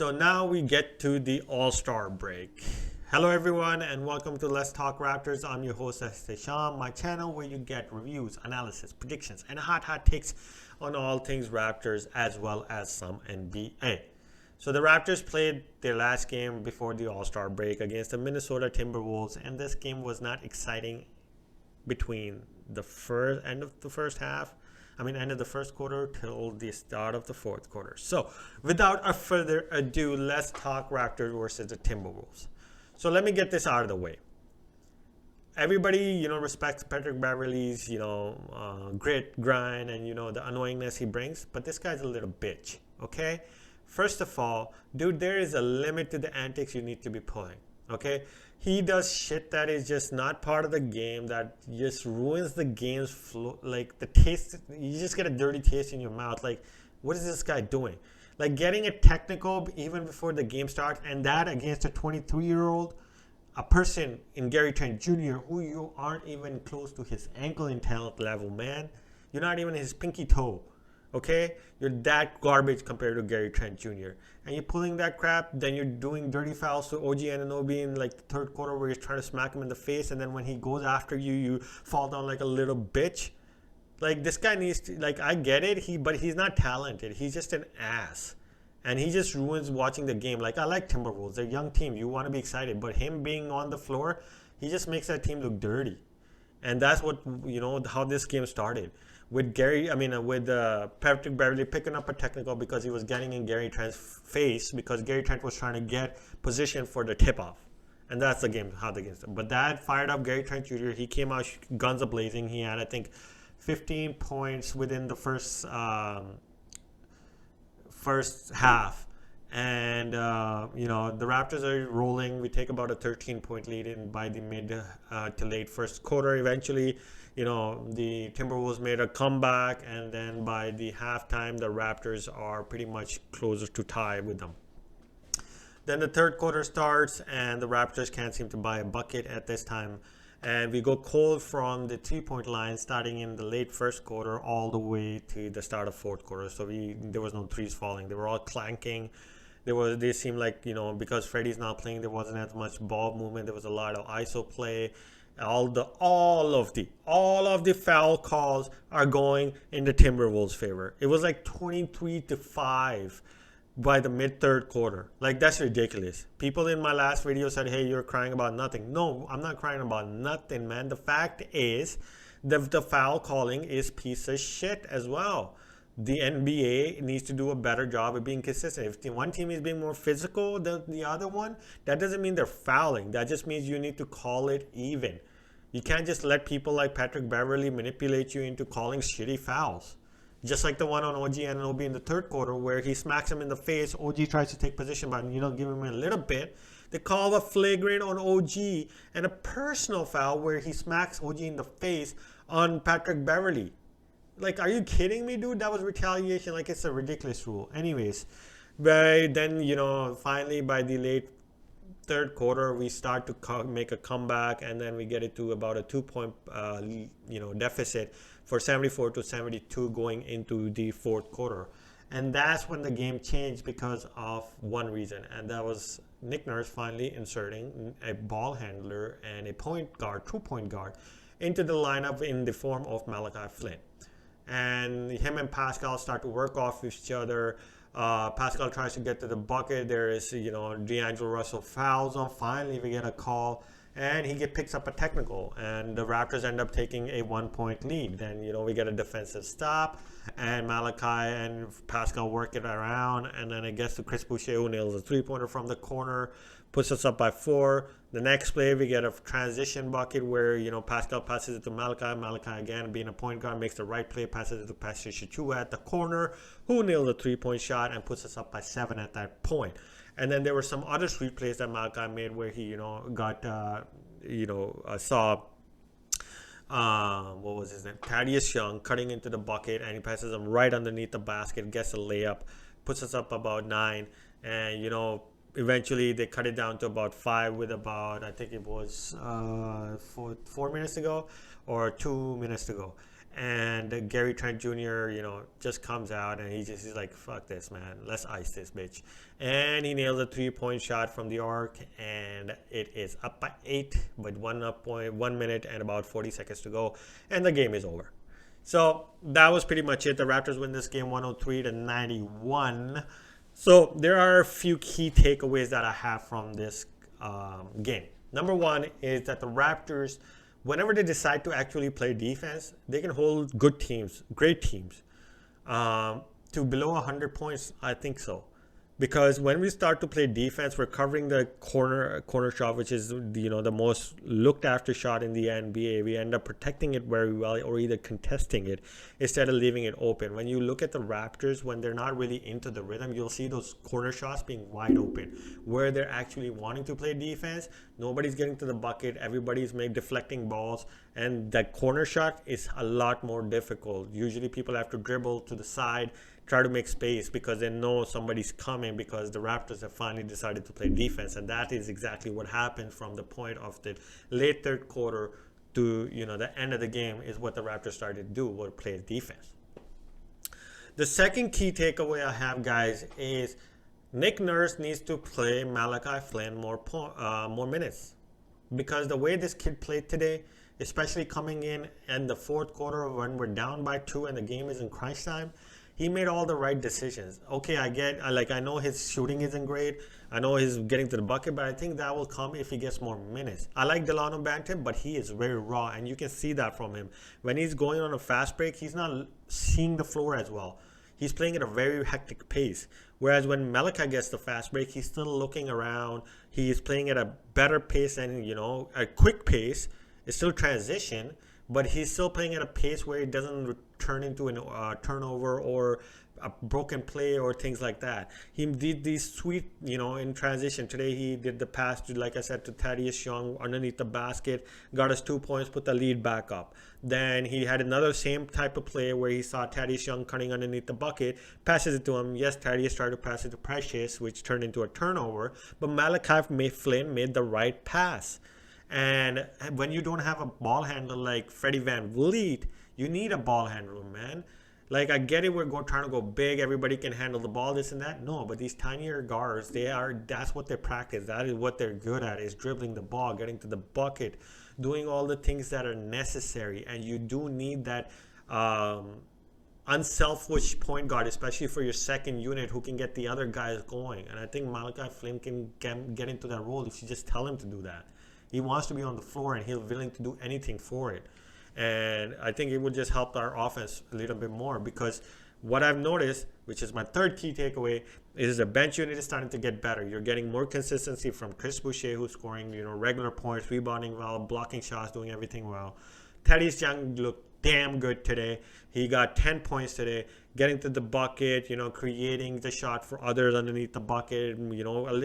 So now we get to the All-Star break. Hello everyone and welcome to Let's Talk Raptors. I'm your host Sham, my channel where you get reviews, analysis, predictions, and hot takes on all things Raptors as well as some NBA. So the Raptors played their last game before the All-Star break against the Minnesota Timberwolves, and this game was not exciting between the end of the first quarter till the start of the fourth quarter. So without a further ado, let's talk Raptors versus the Timberwolves. So let me get this out of the way. Everybody, respects Patrick Beverley's, grit, grind, and, the annoyingness he brings. But this guy's a little bitch, okay? First of all, dude, there is a limit to the antics you need to be pulling, okay? He does shit that is just not part of the game, that just ruins the game's flow. Like, the taste, you just get a dirty taste in your mouth. Like, what is this guy doing? Like, getting a technical even before the game starts, and that against a 23-year-old, a person in Gary Trent Jr., who you aren't even close to his ankle in talent level, man. You're not even his pinky toe. Okay, you're that garbage compared to Gary Trent Jr. And you're pulling that crap, then you're doing dirty fouls to OG Anunoby in like the third quarter where you're trying to smack him in the face, and then when he goes after you, you fall down like a little bitch. Like, this guy needs to, like, I get it, but he's not talented. He's just an ass. And he just ruins watching the game. Like, I like Timberwolves. They're a young team. You want to be excited. But him being on the floor, he just makes that team look dirty. And that's what, how this game started. With Patrick Beverley picking up a technical because he was getting in Gary Trent's face because Gary Trent was trying to get position for the tip-off. And that's how the game started. But that fired up Gary Trent Jr. He came out guns a-blazing. He had, I think, 15 points within the first half. And, the Raptors are rolling. We take about a 13-point lead by the mid to late first quarter. Eventually, the Timberwolves made a comeback. And then by the halftime, the Raptors are pretty much closer to tie with them. Then the third quarter starts, and the Raptors can't seem to buy a bucket at this time. And we go cold from the three-point line starting in the late first quarter all the way to the start of fourth quarter. So there was no threes falling. They were all clanking. They seemed like, because Freddie's not playing, there wasn't as much ball movement. There was a lot of ISO play. All of the foul calls are going in the Timberwolves' favor. It was like 23-5 by the mid-third quarter. Like, that's ridiculous. People in my last video said, hey, you're crying about nothing. No, I'm not crying about nothing, man. The fact is the foul calling is piece of shit as well. The NBA needs to do a better job of being consistent. If the one team is being more physical than the other one, that doesn't mean they're fouling. That just means you need to call it even. You can't just let people like Patrick Beverley manipulate you into calling shitty fouls. Just like the one on OG Anunoby in the third quarter where he smacks him in the face. OG tries to take position, but give him a little bit. They call a flagrant on OG and a personal foul where he smacks OG in the face on Patrick Beverley. Like, are you kidding me, dude? That was retaliation. Like, it's a ridiculous rule. Anyways, then, finally by the late third quarter, we start to make a comeback, and then we get it to about a 2-point, deficit for 74-72 going into the fourth quarter. And that's when the game changed because of one reason, and that was Nick Nurse finally inserting a ball handler and a point guard, 2-point guard, into the lineup in the form of Malachi Flynn. And him and Pascal start to work off each other. Pascal tries to get to the bucket. There is, D'Angelo Russell fouls him. Finally, we get a call, and he picks up a technical. And the Raptors end up taking a 1-point lead. Then, we get a defensive stop, and Malachi and Pascal work it around. And then it gets to Chris Boucher, who nails a three-pointer from the corner, puts us up by 4. The next play, we get a transition bucket where, Pascal passes it to Malachi. Malachi, again, being a point guard, makes the right play, passes it to Patrick Chua at the corner, who nailed a 3-point shot and puts us up by 7 at that point. And then there were some other street plays that Malachi made where he, saw, what was his name? Thaddeus Young cutting into the bucket, and he passes him right underneath the basket, gets a layup, puts us up about 9. And, eventually they cut it down to about 5 with about, I think it was 4 minutes ago or 2 minutes to go. And Gary Trent Jr., just comes out and he's like, fuck this, man. Let's ice this bitch. And he nails a 3-point shot from the arc, and it is up by 8 with 1 minute and about 40 seconds to go, and the game is over. So that was pretty much it. The Raptors win this game 103-91. So there are a few key takeaways that I have from this game. Number one is that the Raptors, whenever they decide to actually play defense, they can hold good teams, great teams, to below 100 points. I think so. Because when we start to play defense, we're covering the corner shot, which is the most looked after shot in the NBA. We end up protecting it very well, or either contesting it instead of leaving it open. When you look at the Raptors, when they're not really into the rhythm, you'll see those corner shots being wide open, where they're actually wanting to play defense. Nobody's getting to the bucket. Everybody's deflecting balls, and that corner shot is a lot more difficult. Usually, people have to dribble to the side, try to make space because they know somebody's coming, because the Raptors have finally decided to play defense. And that is exactly what happened from the point of the late third quarter to the end of the game, is what the Raptors started to do, was play defense. The second key takeaway I have, guys, is Nick Nurse needs to play Malachi Flynn more minutes, because the way this kid played today, especially coming in the fourth quarter when we're down by 2 and the game is in crunch time, he made all the right decisions. Okay, I know his shooting isn't great. I know he's getting to the bucket, but I think that will come if he gets more minutes. I like Delano Banton, but he is very raw, and you can see that from him. When he's going on a fast break, he's not seeing the floor as well. He's playing at a very hectic pace. Whereas when Malachi gets the fast break, he's still looking around. He's playing at a better pace and, a quick pace. It's still transition, but he's still playing at a pace where it doesn't turn into a turnover or a broken play or things like that. He did these sweet, in transition. Today he did the pass to, like I said, to Thaddeus Young underneath the basket, got us 2 points, put the lead back up. Then he had another same type of play where he saw Thaddeus Young cutting underneath the bucket, passes it to him. Yes, Thaddeus tried to pass it to Precious, which turned into a turnover, but Malachi Flynn made the right pass. And when you don't have a ball handler like Freddie VanVleet, you need a ball handler, man. Like, I get it, we're trying to go big, everybody can handle the ball, this and that. No, but these tinier guards, that's what they practice. That is what they're good at, is dribbling the ball, getting to the bucket, doing all the things that are necessary. And you do need that unselfish point guard, especially for your second unit, who can get the other guys going. And I think Malachi Flynn can get into that role if you just tell him to do that. He wants to be on the floor, and he's willing to do anything for it. And I think it would just help our offense a little bit more, because what I've noticed, which is my third key takeaway, is the bench unit is starting to get better. You're getting more consistency from Chris Boucher, who's scoring, regular points, rebounding well, blocking shots, doing everything well. Thaddeus Young looked damn good today. He got 10 points today, getting to the bucket, creating the shot for others underneath the bucket.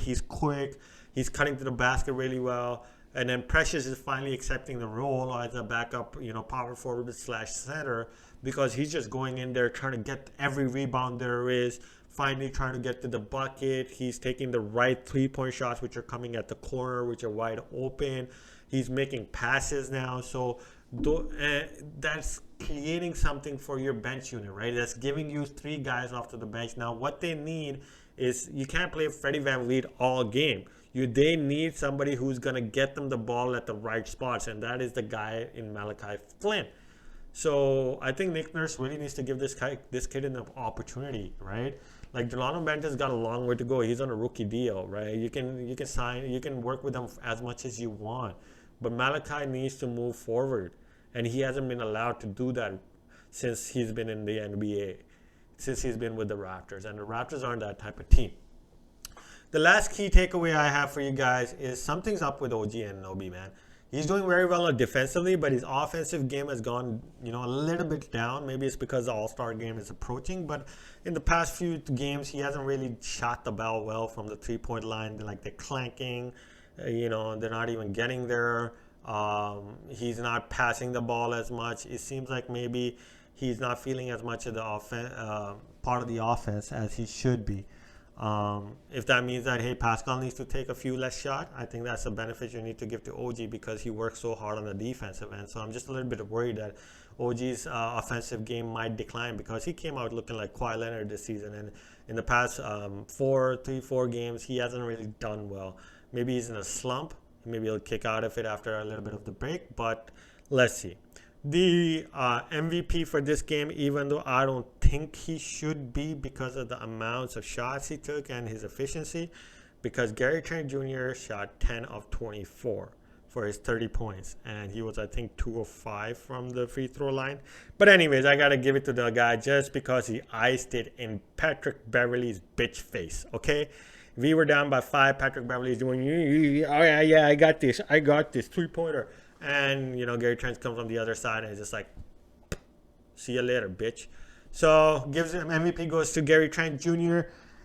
He's quick. He's cutting to the basket really well. And then Precious is finally accepting the role as a backup, power forward / center, because he's just going in there trying to get every rebound there is, finally trying to get to the bucket. He's taking the right 3-point shots, which are coming at the corner, which are wide open. He's making passes now. So that's creating something for your bench unit, right? That's giving you 3 guys off to the bench. Now, what they need is, you can't play Freddie VanVleet all game. They need somebody who's going to get them the ball at the right spots, and that is the guy in Malachi Flynn. So I think Nick Nurse really needs to give this kid an opportunity, right? Like, Delano Banton's got a long way to go. He's on a rookie deal, right? You can work with him as much as you want, but Malachi needs to move forward, and he hasn't been allowed to do that since he's been in the NBA, since he's been with the Raptors, and the Raptors aren't that type of team. The last key takeaway I have for you guys is something's up with OG Anunoby, man. He's doing very well defensively, but his offensive game has gone, a little bit down. Maybe it's because the All-Star game is approaching, but in the past few games, he hasn't really shot the ball well from the 3-point line. They're clanking, they're not even getting there. He's not passing the ball as much. It seems like maybe he's not feeling as much of the part of the offense as he should be. If that means that, hey, Pascal needs to take a few less shots, I think that's a benefit you need to give to OG because he works so hard on the defensive end. So I'm just a little bit worried that OG's offensive game might decline because he came out looking like Kawhi Leonard this season. And in the past 4 games, he hasn't really done well. Maybe he's in a slump. Maybe he'll kick out of it after a little bit of the break, but let's see. The MVP for this game, even though I don't think he should be because of the amounts of shots he took and his efficiency, because Gary Trent Jr. shot 10 of 24 for his 30 points, and he was, I think, 2 of 5 from the free throw line. But anyways, I gotta give it to the guy just because he iced it in Patrick Beverley's bitch face, okay? We were down by 5. Patrick Beverley's doing, oh yeah, I got this 3-pointer. And, Gary Trent comes from the other side and is just like, see you later, bitch. So, gives him MVP goes to Gary Trent Jr.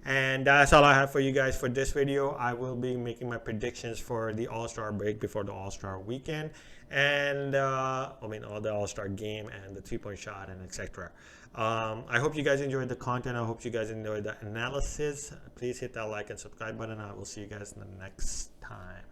And that's all I have for you guys for this video. I will be making my predictions for the All-Star break before the All-Star weekend. And, all the All-Star game and the 3-point shot and etc. I hope you guys enjoyed the content. I hope you guys enjoyed the analysis. Please hit that like and subscribe button. I will see you guys in the next time.